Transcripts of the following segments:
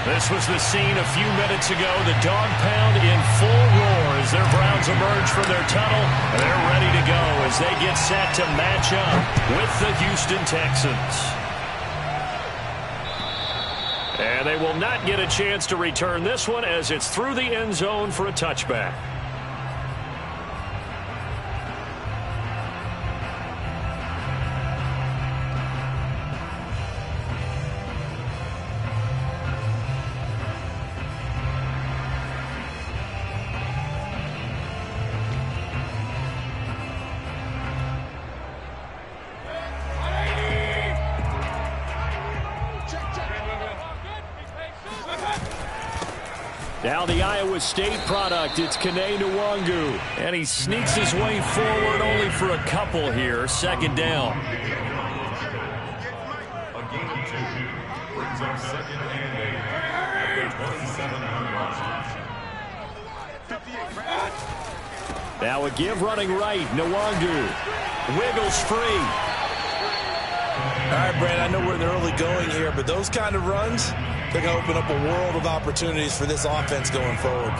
This was the scene a few minutes ago. The dog pound in full roar as their Browns emerge from their tunnel. And they're ready to go as they get set to match up with the Houston Texans. And they will not get a chance to return this one as it's through the end zone for a touchback. Now the Iowa State product, it's Kene Nwangu. And he sneaks his way forward only for a couple here. Second down. A gain of 2 brings up second and 8 at the 27-yard line. Now a give running right. Nwangu wiggles free. All right, Brad, I know we're in the early going here, but those kind of runs, they're going to open up a world of opportunities for this offense going forward.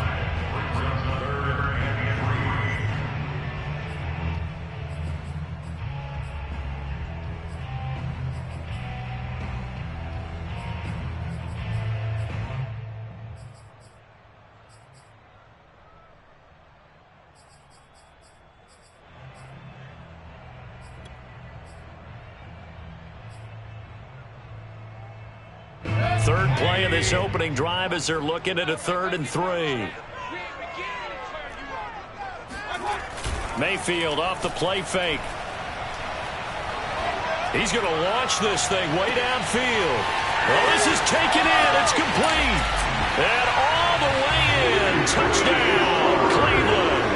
Third play of this opening drive as they're looking at a 3rd and 3. Mayfield off the play fake. He's going to launch this thing way downfield. Well, this is taken in. It's complete. And all the way in. Touchdown, Cleveland.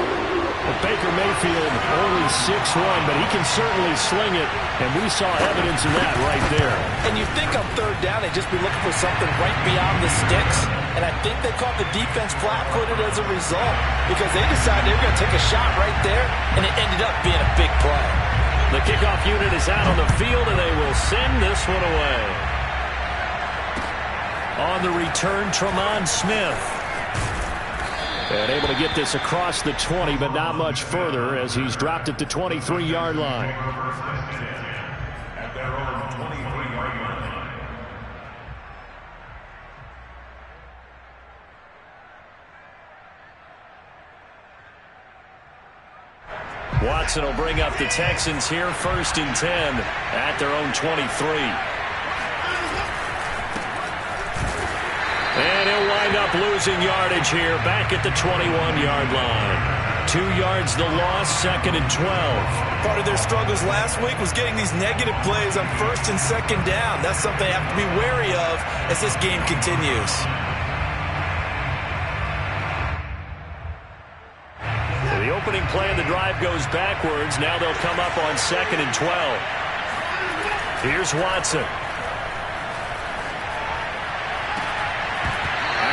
Baker Mayfield only 6'1", but he can certainly sling it, and we saw evidence of that right there. And you think on 3rd down they'd just be looking for something right beyond the sticks, and I think they caught the defense flat-footed as a result because they decided they were going to take a shot right there, and it ended up being a big play. The kickoff unit is out on the field, and they will send this one away. On the return, Tremont Smith. And able to get this across the 20, but not much further as he's dropped it to 23-yard line. At their own 23-yard line. Watson will bring up the Texans here 1st and 10 at their own 23. And he'll wind up losing yardage here back at the 21-yard line. 2 yards the loss, 2nd and 12. Part of their struggles last week was getting these negative plays on 1st and 2nd down. That's something they have to be wary of as this game continues. The opening play of the drive goes backwards. Now they'll come up on 2nd and 12. Here's Watson.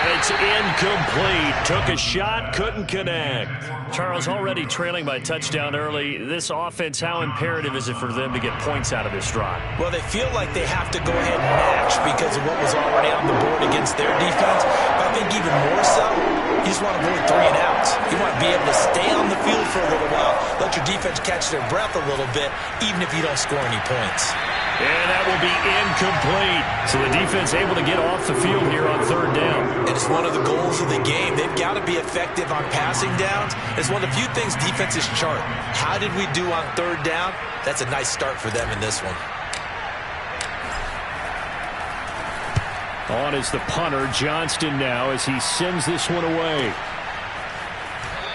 It's incomplete. Took a shot, couldn't connect. Charles, already trailing by touchdown early. This offense, how imperative is it for them to get points out of this drive? Well, they feel like they have to go ahead and match because of what was already on the board against their defense. But I think even more so, you just want to avoid 3 and outs. You want to be able to stay on the field for a little while, let your defense catch their breath a little bit, even if you don't score any points. And that will be incomplete. So the defense able to get off the field here on 3rd down. And it's one of the goals of the game. They've got to be effective on passing downs. It's one of the few things defenses chart. How did we do on 3rd down? That's a nice start for them in this one. On is the punter, Johnston, now as he sends this one away.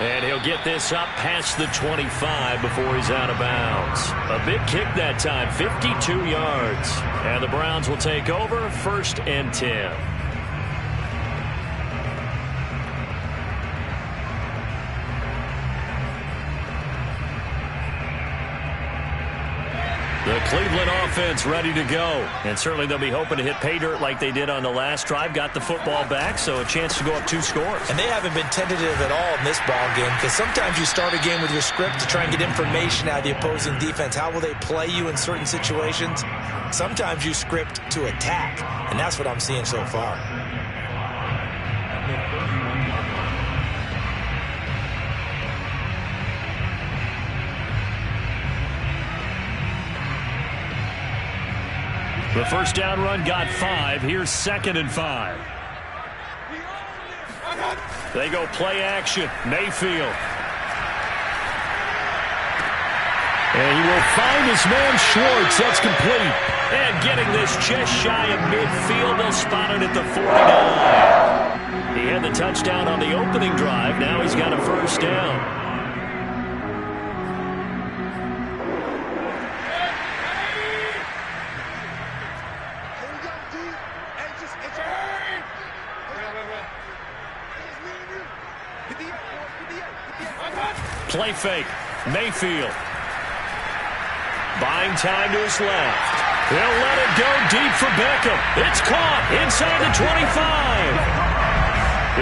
And he'll get this up past the 25 before he's out of bounds. A big kick that time, 52 yards. And the Browns will take over 1st and 10. The Cleveland offense ready to go. And certainly they'll be hoping to hit pay dirt like they did on the last drive. Got the football back, so a chance to go up 2 scores. And they haven't been tentative at all in this ball game because sometimes you start a game with your script to try and get information out of the opposing defense. How will they play you in certain situations? Sometimes you script to attack, and that's what I'm seeing so far. The first down run got 5. Here's 2nd and 5. They go play action. Mayfield. And he will find his man Schwartz. That's complete. And getting this just shy of midfield. They'll spot it at the 49. He had the touchdown on the opening drive. Now he's got a first down. Play fake. Mayfield. Buying time to his left. They'll let it go deep for Beckham. It's caught inside the 25.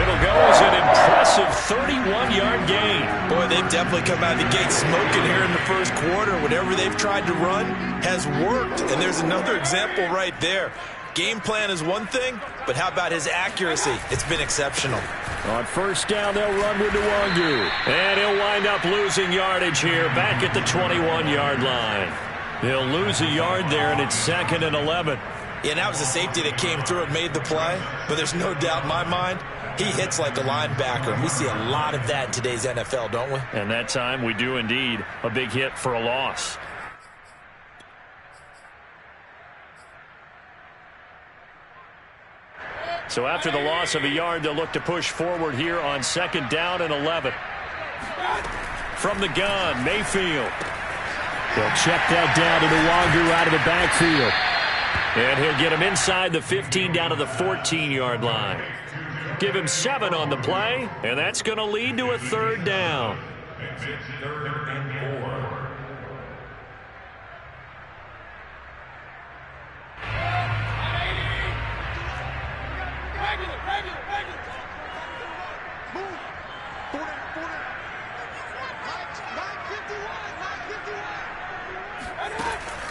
It'll go as an impressive 31-yard gain. Boy, they've definitely come out of the gate smoking here in the first quarter. Whatever they've tried to run has worked. And there's another example right there. Game plan is one thing, but how about his accuracy? It's been exceptional. On first down, they'll run with Nwangu. And he'll wind up losing yardage here back at the 21-yard line. He'll lose a yard there, and it's 2nd and 11. Yeah, that was the safety that came through and made the play. But there's no doubt in my mind, he hits like a linebacker. And we see a lot of that in today's NFL, don't we? And that time we do indeed. A big hit for a loss. So after the loss of a yard, they'll look to push forward here on 2nd down and 11. From the gun, Mayfield. They'll check that down to Nwangu out of the backfield. And he'll get him inside the 15 down to the 14-yard line. Give him 7 on the play, and that's going to lead to a 3rd down. It's 3rd and 4.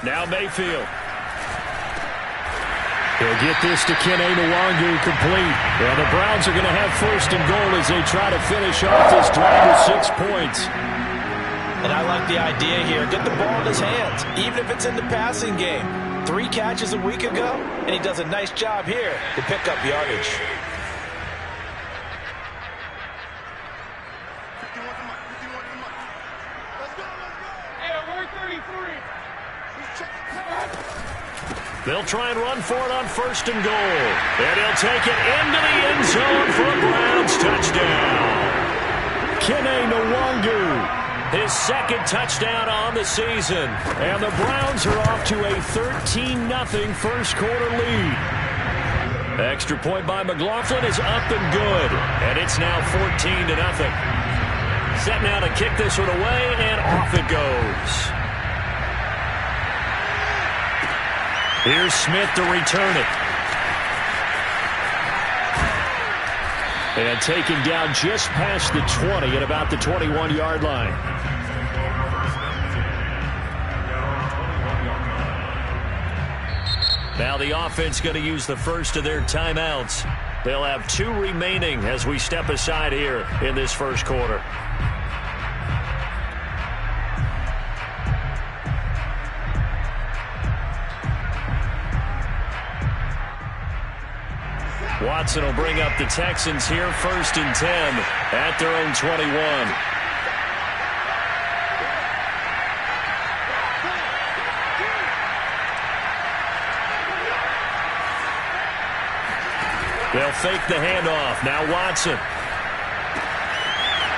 Now Mayfield. He'll get this to Kene Nwangu complete. And the Browns are going to have 1st and goal as they try to finish off this drive with 6 points. And I like the idea here. Get the ball in his hands, even if it's in the passing game. 3 catches a week ago, and he does a nice job here to pick up yardage. They'll try and run for it on 1st and goal. And he'll take it into the end zone for a Browns touchdown. Kene Nwangu, his 2nd touchdown on the season. And the Browns are off to a 13-0 first quarter lead. Extra point by McLaughlin is up and good. And it's now 14-0. Set now to kick this one away, and off it goes. Here's Smith to return it. And taken down just past the 20 at about the 21-yard line. Now the offense going to use the first of their timeouts. They'll have 2 remaining as we step aside here in this first quarter. Watson will bring up the Texans here, 1st and 10 at their own 21. They'll fake the handoff. Now Watson.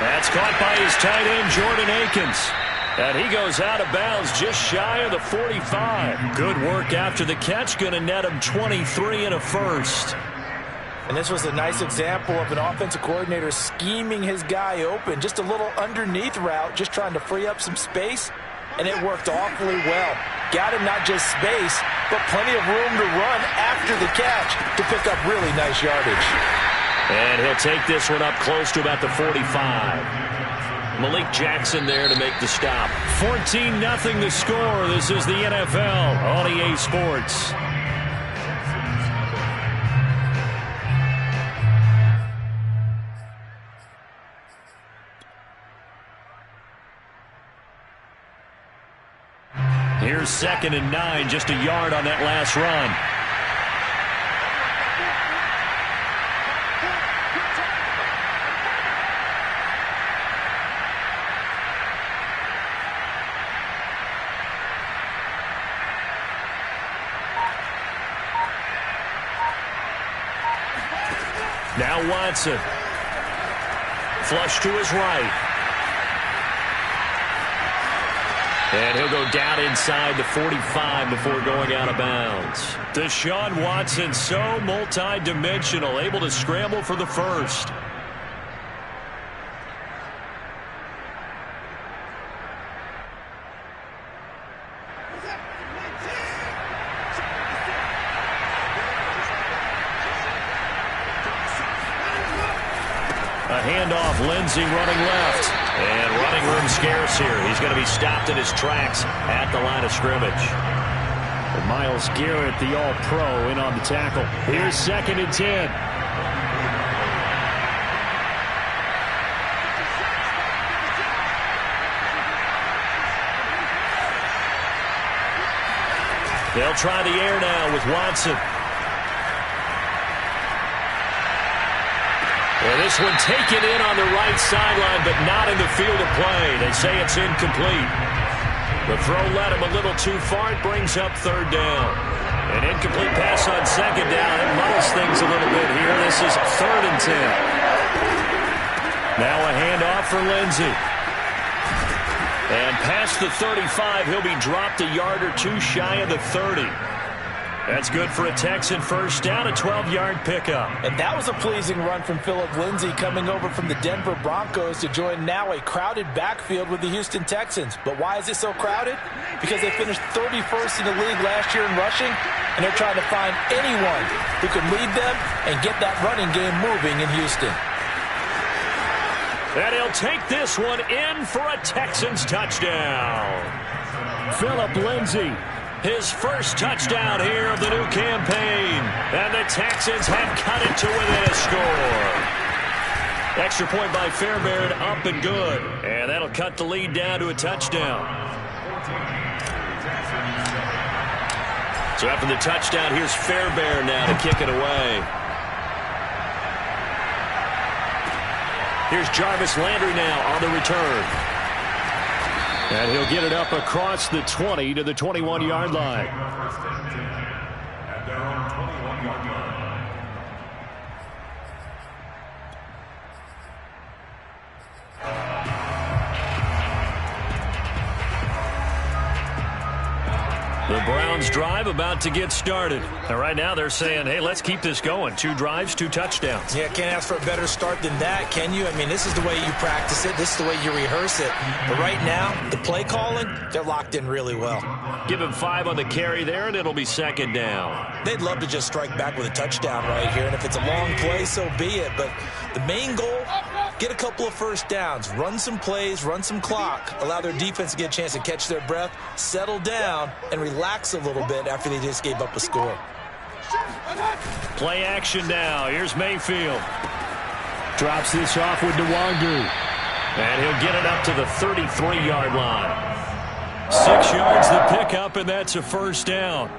That's caught by his tight end, Jordan Akins. And he goes out of bounds just shy of the 45. Good work after the catch. Going to net him 23 and a first. And this was a nice example of an offensive coordinator scheming his guy open. Just a little underneath route, just trying to free up some space. And it worked awfully well. Got him not just space, but plenty of room to run after the catch to pick up really nice yardage. And he'll take this one up close to about the 45. Malik Jackson there to make the stop. 14-0 the score. This is the NFL on EA Sports. Here's 2nd and 9, just a yard on that last run. Now Watson. Flush to his right. And he'll go down inside the 45 before going out of bounds. Deshaun Watson, so multi-dimensional, able to scramble for the first. A handoff, Lindsey running left. And running room scarce here. He's going to be stopped in his tracks at the line of scrimmage. And Myles Garrett, the all-pro, in on the tackle. Here's 2nd and 10. They'll try the air now with Watson. And this one taken in on the right sideline, but not in the field of play. They say it's incomplete. The throw led him a little too far. It brings up 3rd down. An incomplete pass on 2nd down. It muddles things a little bit here. This is 3rd and 10. Now a handoff for Lindsey. And past the 35, he'll be dropped a yard or two shy of the 30. That's good for a Texan first down, a 12-yard pickup. And that was a pleasing run from Phillip Lindsay coming over from the Denver Broncos to join now a crowded backfield with the Houston Texans. But why is it so crowded? Because they finished 31st in the league last year in rushing, and they're trying to find anyone who can lead them and get that running game moving in Houston. And he'll take this one in for a Texans touchdown. Phillip Lindsay. His first touchdown here of the new campaign. And the Texans have cut it to within a score. Extra point by Fairbairn, up and good. And that'll cut the lead down to a touchdown. So after the touchdown, here's Fairbairn now to kick it away. Here's Jarvis Landry now on the return. And he'll get it up across the 20 to the 21-yard line. At their own 21-yard line. The Browns drive about to get started. And right now they're saying, hey, let's keep this going. 2 drives, 2 touchdowns. Yeah, can't ask for a better start than that, can you? I mean, this is the way you practice it. This is the way you rehearse it. But right now, the play calling, they're locked in really well. Give him 5 on the carry there, and it'll be 2nd down. They'd love to just strike back with a touchdown right here. And if it's a long play, so be it. But the main goal, get a couple of first downs, run some plays, run some clock, allow their defense to get a chance to catch their breath, settle down, and relax a little bit after they just gave up a score. Play action now. Here's Mayfield. Drops this off with Nwangu. And he'll get it up to the 33-yard line. 6 yards the pickup, and that's a first down.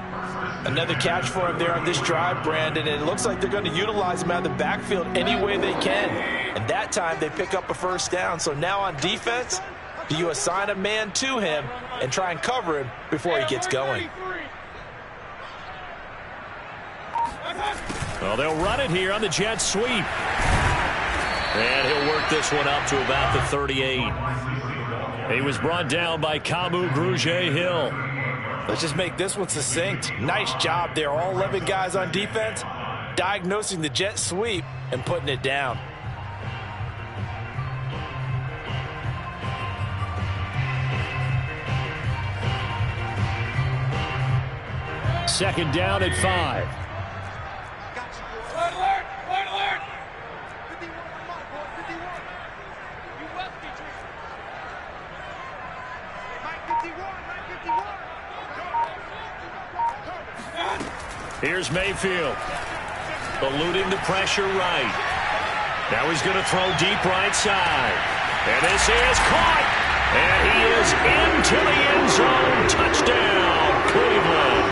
Another catch for him there on this drive, Brandon, and it looks like they're going to utilize him out of the backfield any way they can. And that time they pick up a first down. So now on defense, do you assign a man to him and try and cover him before he gets going? Well, they'll run it here on the jet sweep. And he'll work this one up to about the 38. He was brought down by Kamu Grugier-Hill. Let's just make this one succinct. Nice job there. All 11 guys on defense diagnosing the jet sweep and putting it down. Second down at 5. Here's Mayfield. Eluding the pressure right. Now he's going to throw deep right side. And this is caught. And he is into the end zone. Touchdown, Cleveland.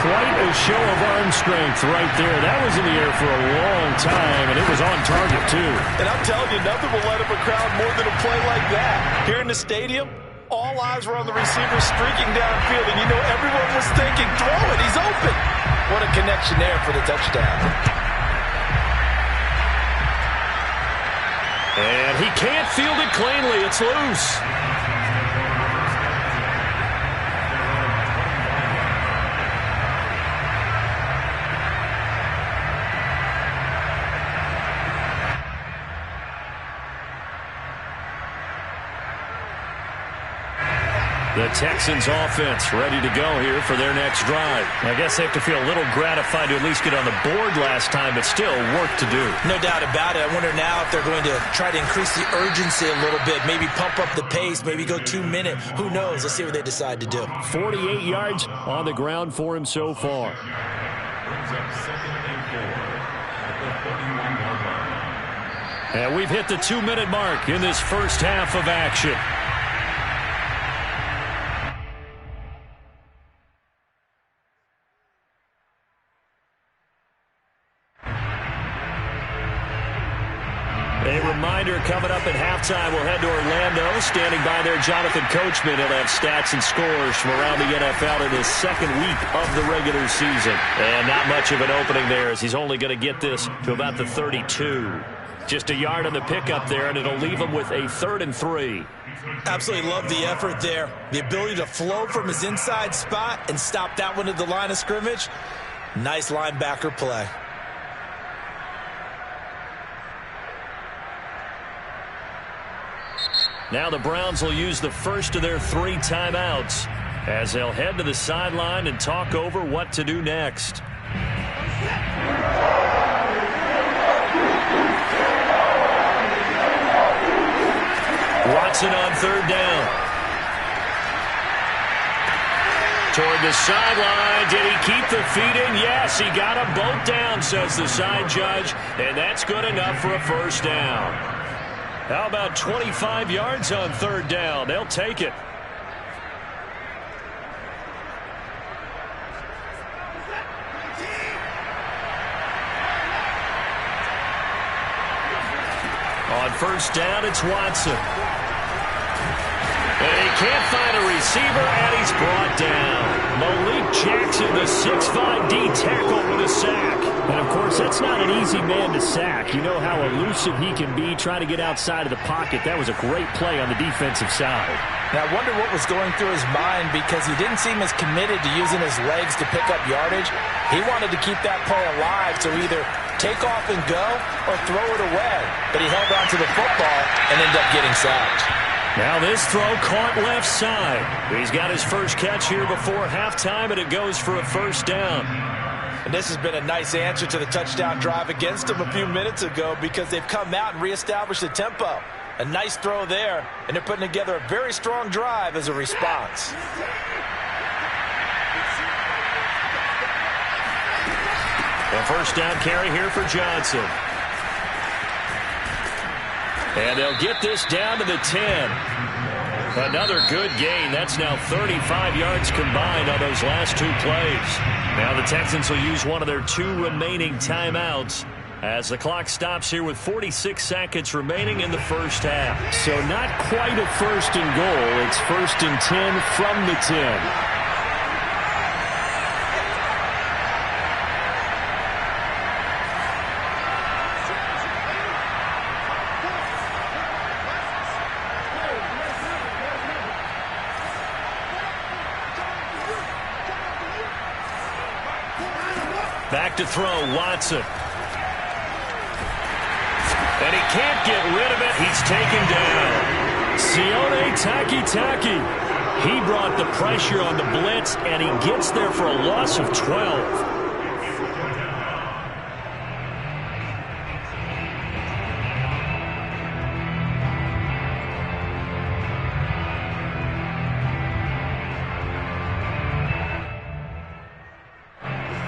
Quite a show of arm strength right there. That was in the air for a long time, and it was on target, too. And I'm telling you, nothing will let up a crowd more than a play like that. Here in the stadium, all eyes were on the receiver streaking downfield, and you know everyone was thinking, throw it, he's open. What a connection there for the touchdown. And he can't field it cleanly. It's loose. The Texans offense ready to go here for their next drive. I guess they have to feel a little gratified to at least get on the board last time, but still work to do. No doubt about it. I wonder now if they're going to try to increase the urgency a little bit, maybe pump up the pace, maybe go 2 minutes. Who knows? Let's see what they decide to do. 48 yards on the ground for him so far. Brings up 2nd and 4 at the 31-yard line. And we've hit the 2-minute mark in this first half of action. A reminder coming up at halftime, we'll head to Orlando. Standing by there, Jonathan Coachman. He'll have stats and scores from around the NFL in his second week of the regular season. And not much of an opening there as he's only going to get this to about the 32. Just a yard on the pickup there, and it'll leave him with a 3rd and 3. Absolutely love the effort there. The ability to flow from his inside spot and stop that one at the line of scrimmage. Nice linebacker play. Now the Browns will use the first of their 3 timeouts as they'll head to the sideline and talk over what to do next. Watson on 3rd down. Toward the sideline. Did he keep the feet in? Yes, he got them both down, says the side judge, and that's good enough for a first down. How about 25 yards on 3rd down? They'll take it. On 1st down, it's Watson. And he can't find a receiver, and he's brought down. Malik Jackson, the 6'5" D tackle with a sack. And, of course, that's not an easy man to sack. You know how elusive he can be trying to get outside of the pocket. That was a great play on the defensive side. Now, I wonder what was going through his mind because he didn't seem as committed to using his legs to pick up yardage. He wanted to keep that play alive to either take off and go or throw it away. But he held on to the football and ended up getting sacked. Now this throw caught left side. He's got his first catch here before halftime, and it goes for a 1st down. And this has been a nice answer to the touchdown drive against them a few minutes ago because they've come out and reestablished the tempo. A nice throw there, and they're putting together a very strong drive as a response. A 1st down carry here for Johnson. And they'll get this down to the 10. Another good gain. That's now 35 yards combined on those last 2 plays. Now the Texans will use one of their 2 remaining timeouts as the clock stops here with 46 seconds remaining in the first half. So not quite a 1st and goal. It's 1st and 10 from the 10. Back to throw, Watson. And he can't get rid of it. He's taken down. Sione Takitaki. He brought the pressure on the blitz, and he gets there for a loss of 12.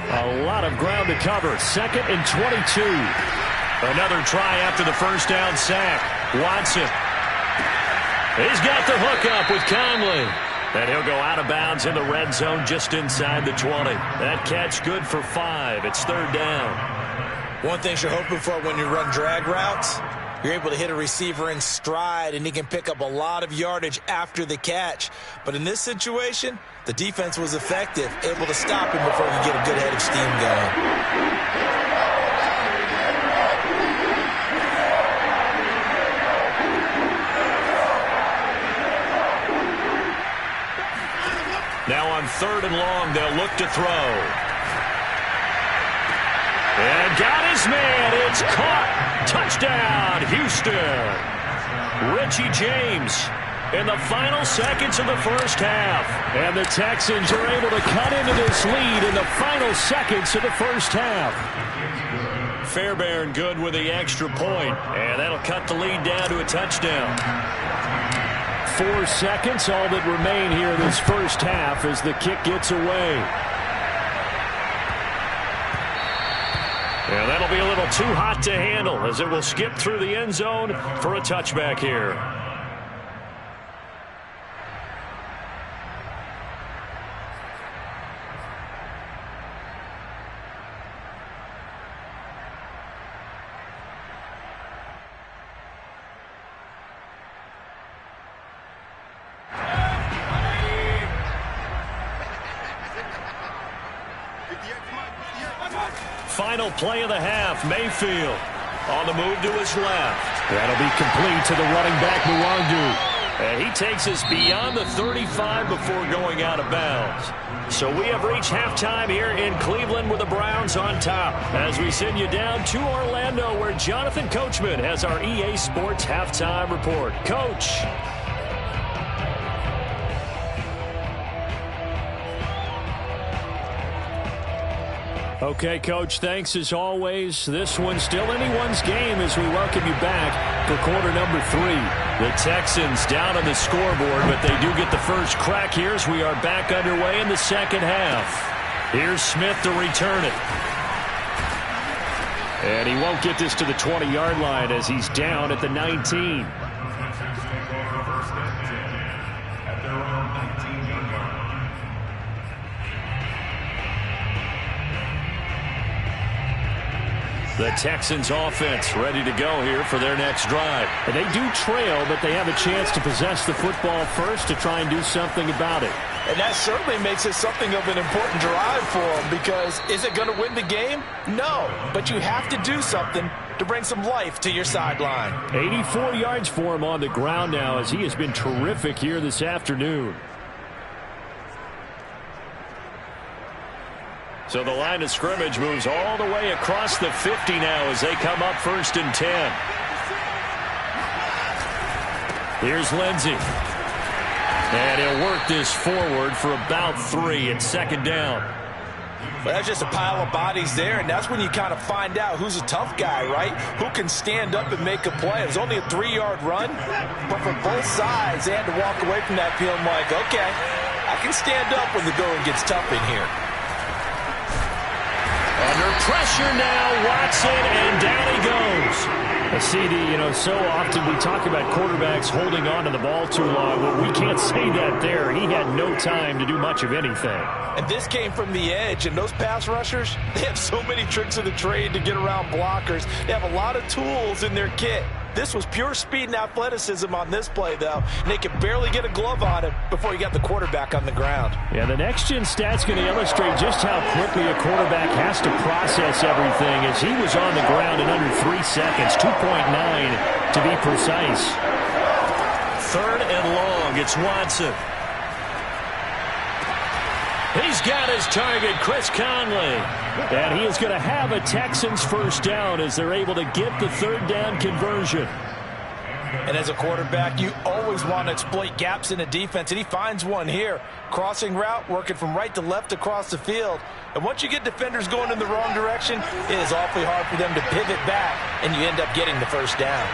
A lot of ground to cover. 2nd and 22. Another try after the 1st down sack. Watson. He's got the hook up with Conley. And he'll go out of bounds in the red zone just inside the 20. That catch good for 5. It's third down. One thing you're hoping for when you run drag routes, you're able to hit a receiver in stride, and he can pick up a lot of yardage after the catch. But in this situation, the defense was effective, able to stop him before he could get a good head of steam going. Now on third and long, they'll look to throw. And got his man. It's caught. Touchdown, Houston. Richie James in the final seconds of the first half. And the Texans are able to cut into this lead in the final seconds of the first half. Fairbairn good with the extra point. And that'll cut the lead down to a touchdown. 4 seconds, all that remain here in this first half as the kick gets away. And that'll be a little too hot to handle as it will skip through the end zone for a touchback here. Final play of the half, Mayfield on the move to his left. That'll be complete to the running back, Muwangu. And he takes us beyond the 35 before going out of bounds. So we have reached halftime here in Cleveland with the Browns on top. As we send you down to Orlando where Jonathan Coachman has our EA Sports halftime report. Coach. Okay, Coach, thanks as always. This one's still anyone's game as we welcome you back for quarter number 3. The Texans down on the scoreboard, but they do get the first crack here as we are back underway in the second half. Here's Smith to return it. And he won't get this to the 20-yard line as he's down at the 19. The Texans offense ready to go here for their next drive. And they do trail, but they have a chance to possess the football first to try and do something about it. And that certainly makes it something of an important drive for them because is it going to win the game? No, but you have to do something to bring some life to your sideline. 84 yards for him on the ground now as he has been terrific here this afternoon. So the line of scrimmage moves all the way across the 50 now as they come up 1st and 10. Here's Lindsey. And he'll work this forward for about 3 at 2nd down. Well, that's just a pile of bodies there, and that's when you kind of find out who's a tough guy, right? Who can stand up and make a play. It was only a 3-yard run, but for both sides, they had to walk away from that feeling like, okay, I can stand up when the going gets tough in here. Under pressure now, Watson, and down he goes. A CD, so often we talk about quarterbacks holding on to the ball too long. Well, we can't say that there. He had no time to do much of anything. And this came from the edge, and those pass rushers, they have so many tricks of the trade to get around blockers. They have a lot of tools in their kit. This was pure speed and athleticism on this play, though, and they could barely get a glove on him before he got the quarterback on the ground. Yeah, the next-gen stat's going to illustrate just how quickly a quarterback has to process everything as he was on the ground in under 3 seconds, 2.9 to be precise. 3rd and long, it's Watson. He's got his target, Chris Conley. And he is going to have a Texans first down as they're able to get the 3rd down conversion. And as a quarterback, you always want to exploit gaps in the defense, and he finds one here. Crossing route, working from right to left across the field. And once you get defenders going in the wrong direction, it is awfully hard for them to pivot back, and you end up getting the first down.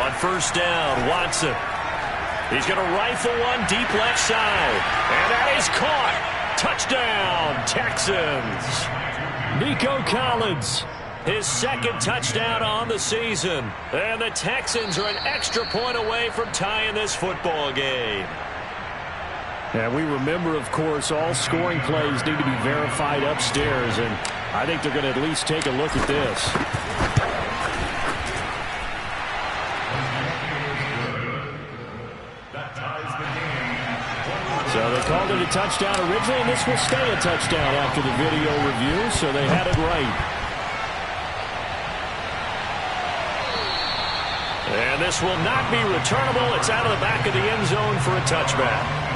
On 1st down, Watson. He's going to rifle one deep left side. And that is caught. Touchdown, Texans. Nico Collins His second touchdown on the season. And the Texans are an extra point away from tying this football game. And we remember, of course, all scoring plays need to be verified upstairs, and I think they're going to at least take a look at this. So they called it a touchdown originally, and this will stay a touchdown after the video review, so they had it right. And this will not be returnable. It's out of the back of the end zone for a touchback.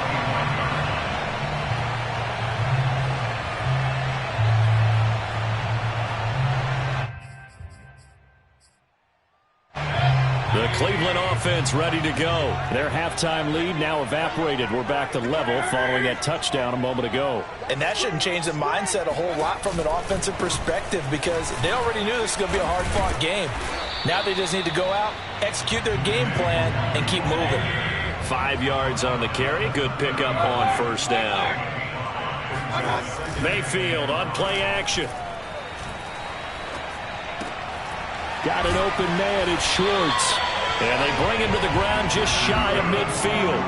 The Cleveland offense ready to go. Their halftime lead now evaporated. We're back to level following that touchdown a moment ago. And that shouldn't change the mindset a whole lot from an offensive perspective because they already knew this was going to be a hard-fought game. Now they just need to go out, execute their game plan, and keep moving. 5 yards on the carry. Good pickup on first down. Mayfield on play action. Got an open man. It's Schwartz. And they bring him to the ground just shy of midfield.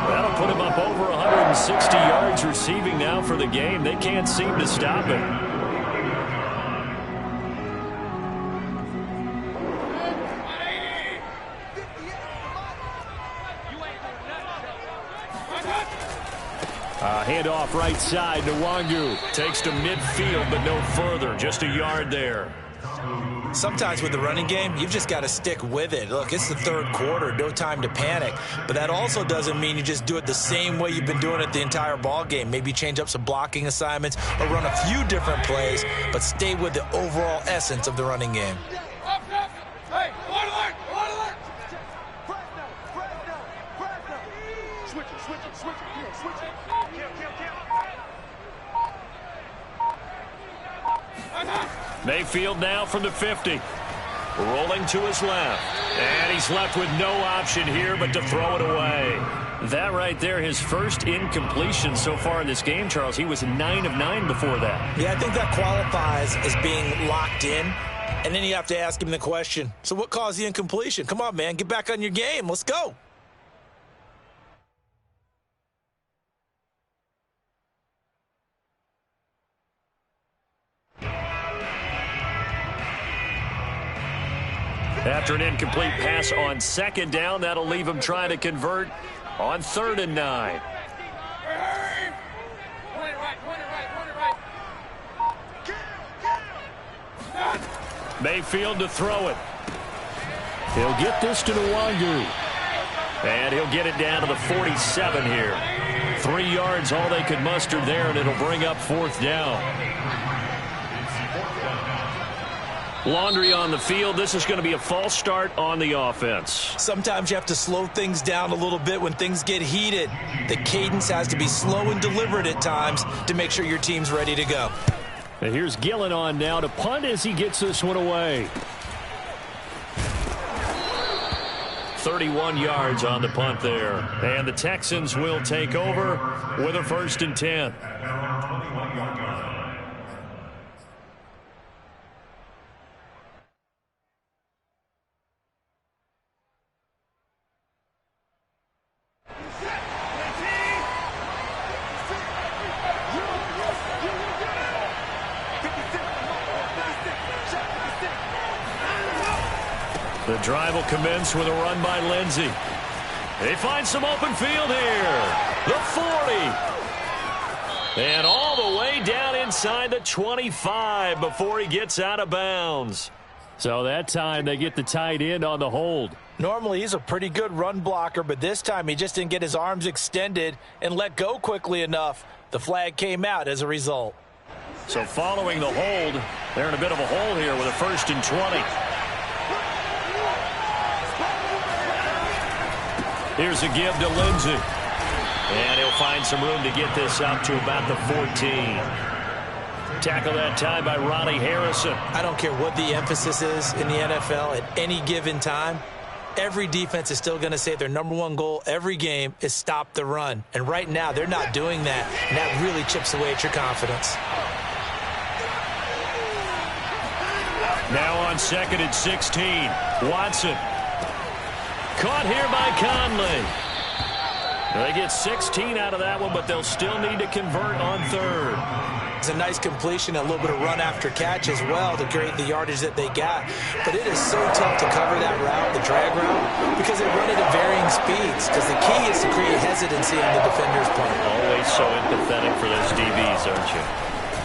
That'll put him up over 160 yards receiving now for the game. They can't seem to stop him. Handoff right side to Wangu. Takes to midfield, but no further. Just a yard there. Sometimes with the running game, you've just got to stick with it. Look, it's the third quarter, no time to panic. But that also doesn't mean you just do it the same way you've been doing it the entire ball game. Maybe change up some blocking assignments or run a few different plays, but stay with the overall essence of the running game. Mayfield now from the 50. Rolling to his left. And he's left with no option here but to throw it away. That right there, his first incompletion so far in this game, Charles. He was 9 of 9 before that. Yeah, I think that qualifies as being locked in. And then you have to ask him the question, so what caused the incompletion? Come on, man, get back on your game. Let's go. After an incomplete pass on second down, that'll leave him trying to convert on 3rd and 9. Mayfield to throw it. He'll get this to Wangu. And he'll get it down to the 47 here. 3 yards, all they could muster there, and it'll bring up 4th down. Laundry on the field. This is going to be a false start on the offense. Sometimes you have to slow things down a little bit when things get heated. The cadence has to be slow and deliberate at times to make sure your team's ready to go. And here's Gillen on now to punt as he gets this one away. 31 yards on the punt there. And the Texans will take over with a 1st and 10. The drive will commence with a run by Lindsey. They find some open field here. The 40. And all the way down inside the 25 before he gets out of bounds. So that time they get the tight end on the hold. Normally he's a pretty good run blocker, but this time he just didn't get his arms extended and let go quickly enough. The flag came out as a result. So following the hold, they're in a bit of a hole here with a 1st and 20. Here's a give to Lindsey. And he'll find some room to get this up to about the 14. Tackle that time by Ronnie Harrison. I don't care what the emphasis is in the NFL at any given time. Every defense is still going to say their #1 goal every game is stop the run. And right now they're not doing that. And that really chips away at your confidence. Now on 2nd and 16. Watson. Caught here by Conley. They get 16 out of that one, but they'll still need to convert on 3rd. It's a nice completion, a little bit of run after catch as well to create the yardage that they got. But it is so tough to cover that route, the drag route, because they run it at varying speeds. Because the key is to create hesitancy on the defender's part. Always so empathetic for those DBs, aren't you?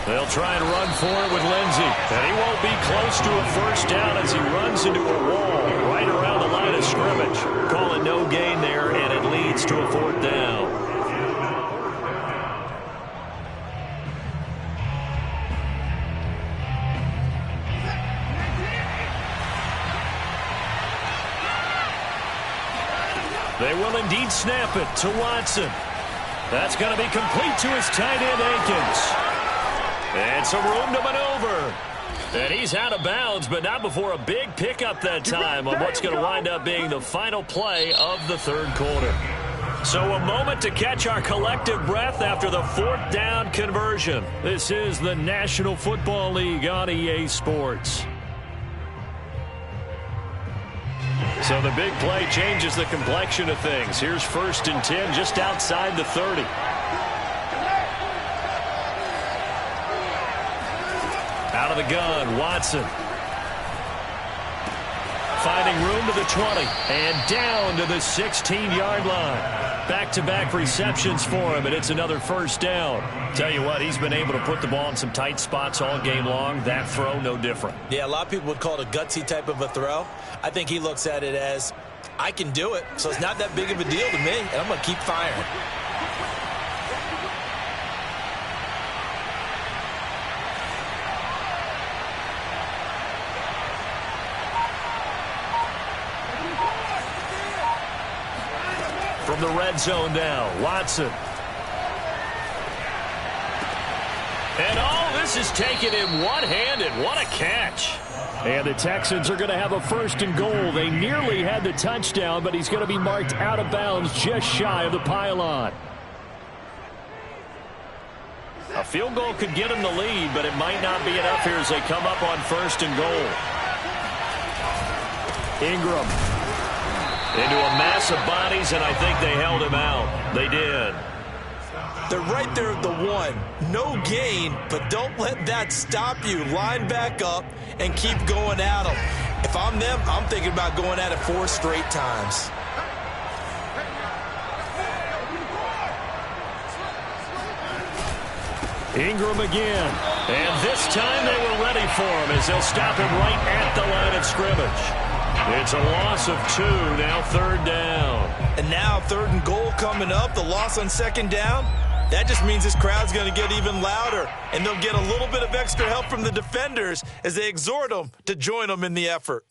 They'll try and run for it with Lindsey. And he won't be close to a first down as he runs into a wall right around the line of scrimmage. Call it no gain there, and it leads to a 4th down. They will indeed snap it to Watson. That's going to be complete to his tight end, Akins. And some room to maneuver. And he's out of bounds, but not before a big pickup that time on what's going to wind up being the final play of the 3rd quarter. So a moment to catch our collective breath after the 4th down conversion. This is the National Football League on EA Sports. So the big play changes the complexion of things. Here's 1st and 10 just outside the 30. Out of the gun, Watson. Finding room to the 20 and down to the 16-yard line. Back-to-back receptions for him, and it's another 1st down. Tell you what, he's been able to put the ball in some tight spots all game long. That throw, no different. Yeah, a lot of people would call it a gutsy type of a throw. I think he looks at it as, I can do it, so it's not that big of a deal to me, and I'm going to keep firing. From the red zone now, Watson. And this is taken in one-handed. What a catch. And the Texans are going to have a 1st and goal. They nearly had the touchdown, but he's going to be marked out of bounds just shy of the pylon. A field goal could get him the lead, but it might not be enough here as they come up on 1st and goal. Ingram. Into a mass of bodies, and I think they held him out. They did. They're right there at the 1. No gain, but don't let that stop you. Line back up and keep going at them. If I'm them, I'm thinking about going at it 4 straight times. Ingram again. And this time they were ready for him as they'll stop him right at the line of scrimmage. It's a loss of 2, now 3rd down. And now 3rd and goal coming up, the loss on 2nd down. That just means this crowd's going to get even louder, and they'll get a little bit of extra help from the defenders as they exhort them to join them in the effort.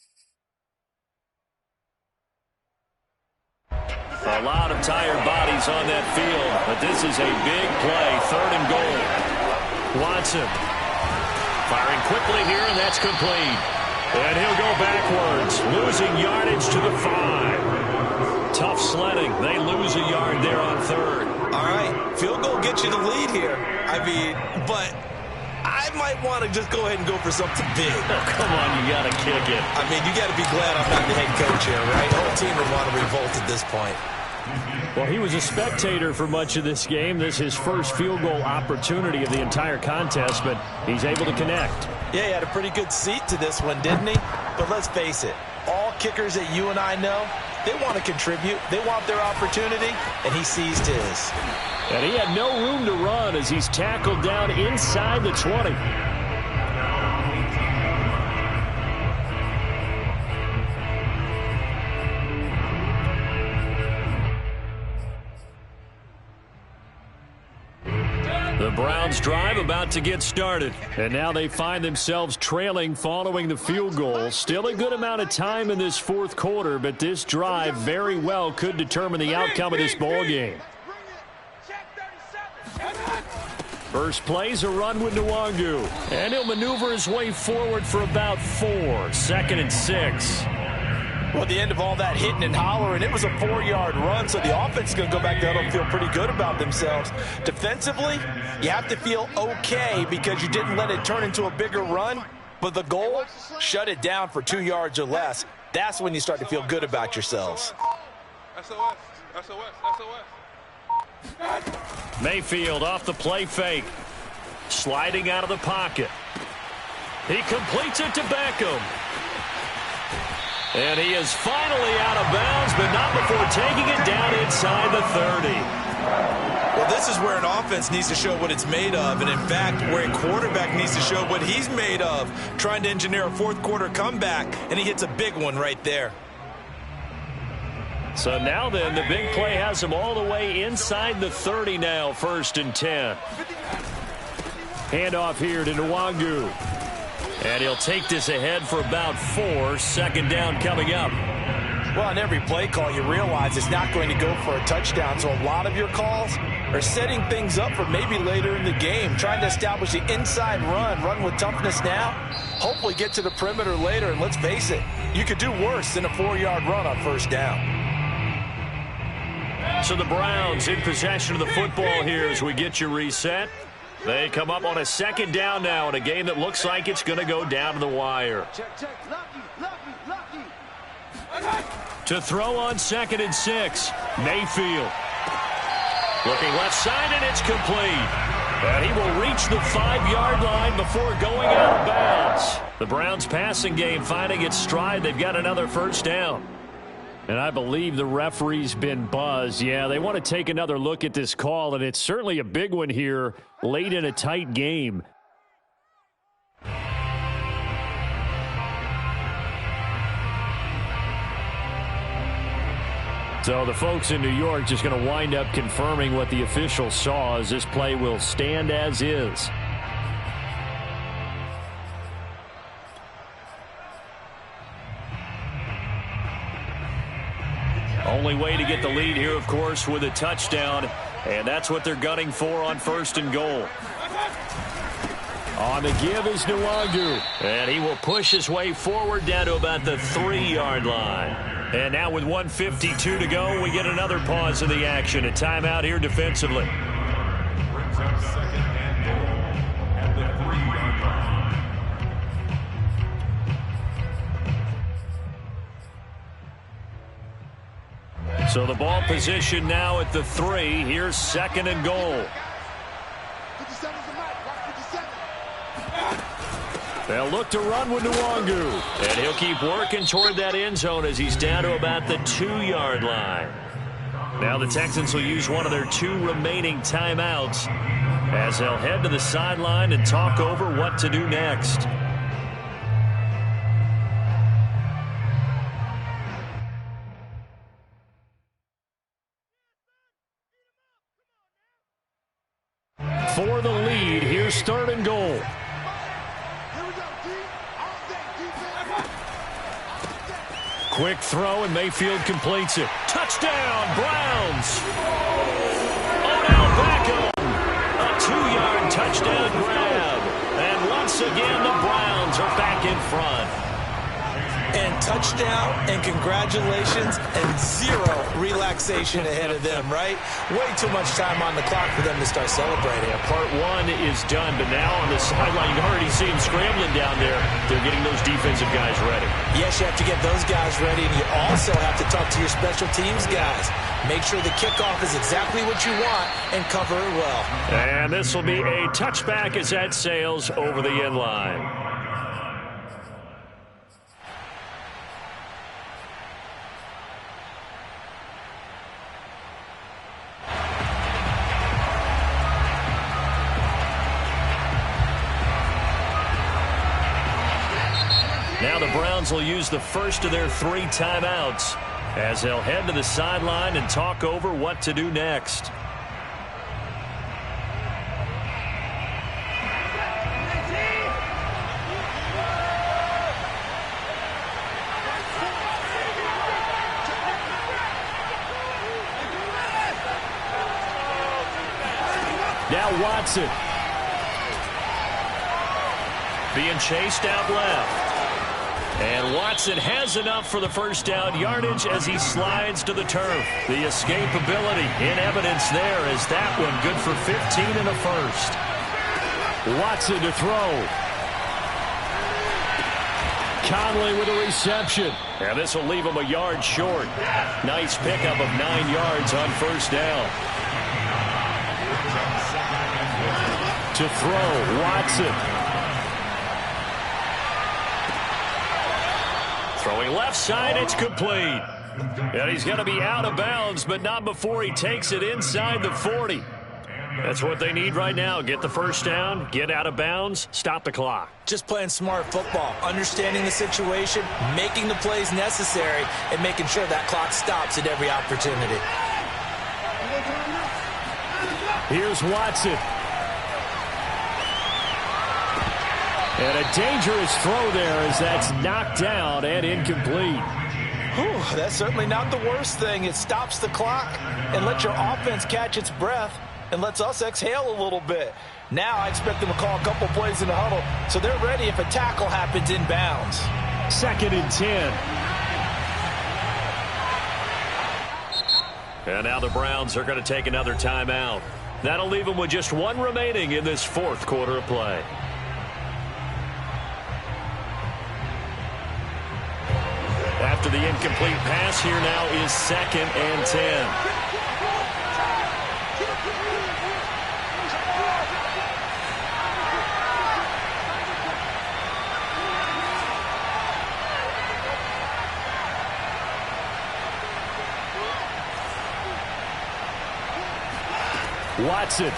A lot of tired bodies on that field, but this is a big play, 3rd and goal. Watson firing quickly here, and that's complete. And he'll go backwards, losing yardage to the 5. Tough sledding. They lose a yard there on 3rd. All right, field goal gets you the lead here. I mean, but I might want to just go ahead and go for something big. Oh, come on, you got to kick it. I mean, you got to be glad I'm not the head coach here, right? The whole team would want to revolt at this point. Well, he was a spectator for much of this game. This is his first field goal opportunity of the entire contest, but he's able to connect. Yeah, he had a pretty good seat to this one, didn't he? But let's face it, all kickers that you and I know, they want to contribute. They want their opportunity, and he seized his. And he had no room to run as he's tackled down inside the 20. The Browns drive about to get started. And now they find themselves trailing following the field goal. Still a good amount of time in this 4th quarter, but this drive very well could determine the outcome of this ball game. First play's a run with Nwangu. And he'll maneuver his way forward for about 4. 2nd and 6. Well, at the end of all that hitting and hollering, it was a 4-yard run, so the offense is going to go back there and feel pretty good about themselves. Defensively, you have to feel okay because you didn't let it turn into a bigger run. But the goal, shut it down for 2 yards or less. That's when you start to feel good about yourselves. SOS, SOS, SOS. Mayfield off the play fake. Sliding out of the pocket. He completes it to Beckham. And he is finally out of bounds, but not before taking it down inside the 30. Well, this is where an offense needs to show what it's made of, and in fact, where a quarterback needs to show what he's made of, trying to engineer a fourth-quarter comeback, and he hits a big one right there. So now then, the big play has him all the way inside the 30 now, 1st and 10. Handoff here to Nwangu. And he'll take this ahead for about 4. 2nd down coming up. Well, on every play call, you realize it's not going to go for a touchdown, so a lot of your calls are setting things up for maybe later in the game, trying to establish the inside run with toughness now, hopefully get to the perimeter later, and let's face it, you could do worse than a 4-yard run on 1st down. So the Browns in possession of the football here as we get you reset. They come up on a 2nd down now in a game that looks like it's going to go down to the wire. To throw on 2nd and 6, Mayfield. Looking left side, and it's complete. And he will reach the 5-yard line before going out of bounds. The Browns passing game finding its stride. They've got another 1st down. And I believe the referee's been buzzed. Yeah, they want to take another look at this call, and it's certainly a big one here late in a tight game. So the folks in New York just going to wind up confirming what the official saw, as this play will stand as is. Only way to get the lead here, of course, with a touchdown, and that's what they're gunning for on 1st and goal. On the give is Nwangu, and he will push his way forward down to about the 3-yard line. And now with 1:52 to go, we get another pause of the action. A timeout here defensively. Brings up 2nd and goal at the 3-yard line. So the ball position now at the 3. Here's 2nd and goal. They'll look to run with Nwangu. And he'll keep working toward that end zone as he's down to about the 2-yard line. Now the Texans will use one of their 2 remaining timeouts as they'll head to the sideline and talk over what to do next. For the lead, here's 3rd and goal. Quick throw, and Mayfield completes it. Touchdown, Browns! Odell Beckham, a 2-yard touchdown grab. And once again, the Browns are back in front. And touchdown, and congratulations, and 0 relaxation ahead of them, right? Way too much time on the clock for them to start celebrating. Yeah, part 1 is done, but now on the sideline, you can already see them scrambling down there. They're getting those defensive guys ready. Yes, you have to get those guys ready, and you also have to talk to your special teams guys. Make sure the kickoff is exactly what you want and cover it well. And this will be a touchback as that sails over the end line. Now the Browns will use the first of their 3 timeouts as they'll head to the sideline and talk over what to do next. Now Watson being chased out left. And Watson has enough for the 1st down yardage as he slides to the turf. The escapability in evidence there as that one good for 15 and a 1st. Watson to throw. Conley with a reception. And this will leave him a yard short. Nice pickup of 9 yards on first down. To throw, Watson. Throwing left side, it's complete. And he's going to be out of bounds, but not before he takes it inside the 40. That's what they need right now. Get the first down, get out of bounds, stop the clock. Just playing smart football, understanding the situation, making the plays necessary, and making sure that clock stops at every opportunity. Here's Watson. And a dangerous throw there as that's knocked down and incomplete. Whew, that's certainly not the worst thing. It stops the clock and lets your offense catch its breath and lets us exhale a little bit. Now I expect them to call a couple plays in the huddle so they're ready if a tackle happens inbounds. 2nd and 10. And now the Browns are going to take another timeout. That'll leave them with just one remaining in this 4th quarter of play. After the incomplete pass, here now is 2nd and 10. Watson.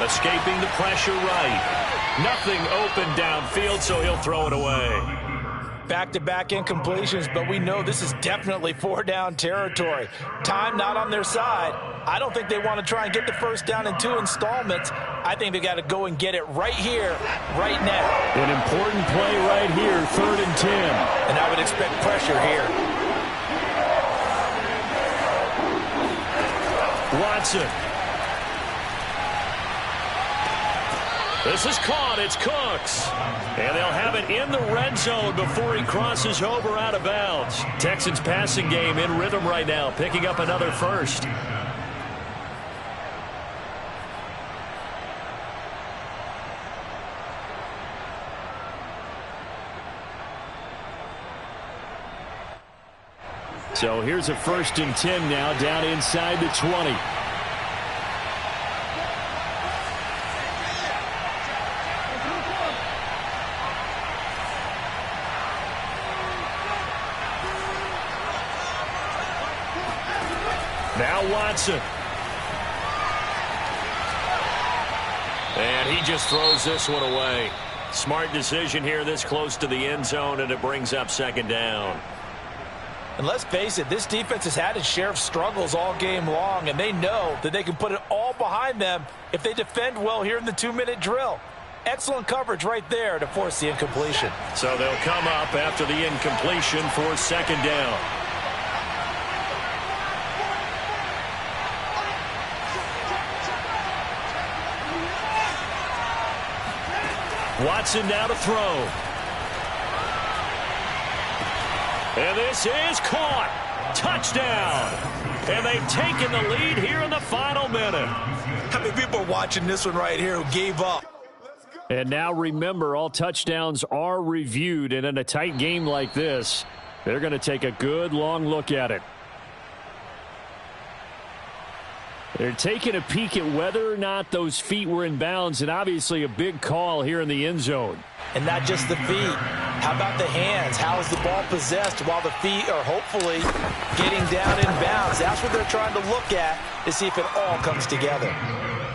Escaping the pressure right. Nothing open downfield, so he'll throw it away. Back-to-back incompletions, but we know this is definitely 4-down territory. Time not on their side. I don't think they want to try and get the first down in 2 installments. I think they got to go and get it right here, right now. An important play right here, 3rd and 10. And I would expect pressure here. Watson. This is caught. It's Cooks. And they'll have it in the red zone before he crosses over out of bounds. Texans passing game in rhythm right now, picking up another first. So here's a 1st and 10 now, down inside the 20. Now Watson. And he just throws this one away. Smart decision here this close to the end zone, and it brings up 2nd down. And let's face it, this defense has had its share of struggles all game long, and they know that they can put it all behind them if they defend well here in the 2-minute drill. Excellent coverage right there to force the incompletion. So they'll come up after the incompletion for 2nd down. Watson now to throw. And this is caught. Touchdown. And they've taken the lead here in the final minute. How many people are watching this one right here who gave up? And now remember, all touchdowns are reviewed. And in a tight game like this, they're going to take a good long look at it. They're taking a peek at whether or not those feet were in bounds, and obviously a big call here in the end zone. And not just the feet. How about the hands? How is the ball possessed while the feet are hopefully getting down in bounds? That's what they're trying to look at to see if it all comes together.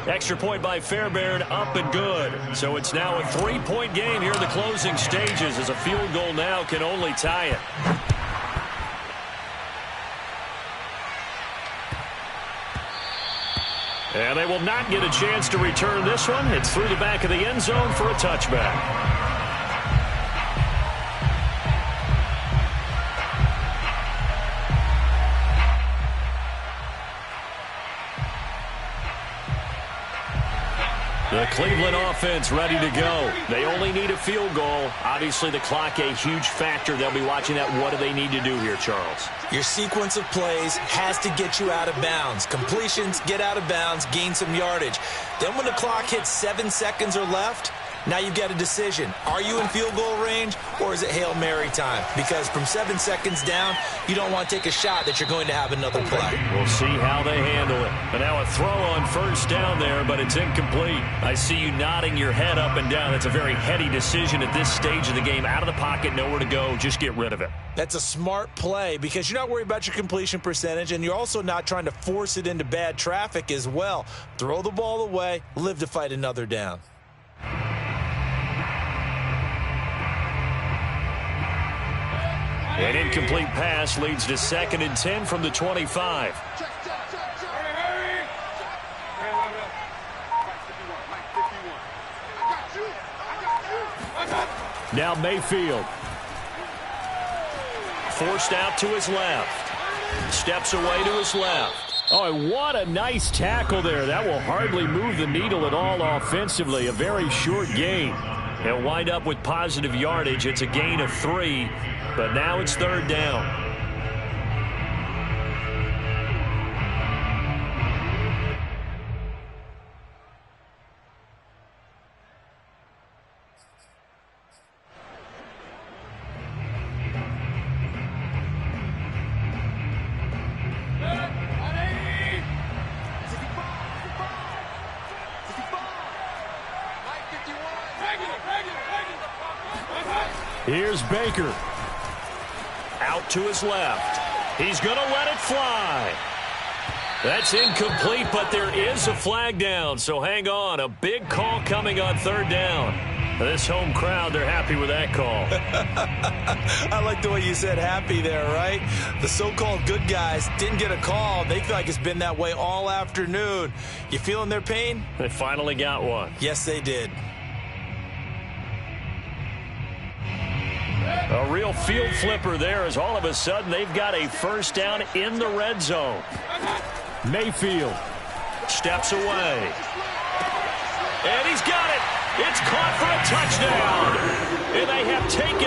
Extra point by Fairbairn, up and good. So it's now a 3-point game here in the closing stages, as a field goal now can only tie it. And they will not get a chance to return this one. It's through the back of the end zone for a touchback. The Cleveland offense ready to go. They only need a field goal. Obviously, the clock a huge factor. They'll be watching that. What do they need to do here, Charles? Your sequence of plays has to get you out of bounds. Completions, get out of bounds, gain some yardage. Then when the clock hits 7 seconds or left, Now you've got a decision. Are you in field goal range, or is it Hail Mary time? Because from 7 seconds down, you don't want to take a shot that you're going to have another play. We'll see how they handle it. And now a throw on first down there, but it's incomplete. I see you nodding your head up and down. That's a very heady decision at this stage of the game. Out of the pocket, nowhere to go. Just get rid of it. That's a smart play because you're not worried about your completion percentage, and you're also not trying to force it into bad traffic as well. Throw the ball away, live to fight another down. An incomplete pass leads to 2nd and 10 from the 25. Now Mayfield. Forced out to his left. Steps away to his left. Oh, and what a nice tackle there. That will hardly move the needle at all offensively. A very short gain. He'll wind up with positive yardage. It's a gain of 3, but now it's 3rd down. Here's Baker. Out to his left. He's going to let it fly. That's incomplete, but there is a flag down, so hang on. A big call coming on 3rd down. This home crowd, they're happy with that call. I like the way you said happy there, right? The so-called good guys didn't get a call. They feel like it's been that way all afternoon. You feeling their pain? They finally got one. Yes, they did. A real field flipper there as all of a sudden they've got a first down in the red zone. Mayfield steps away. And he's got it. It's caught for a touchdown. And they have taken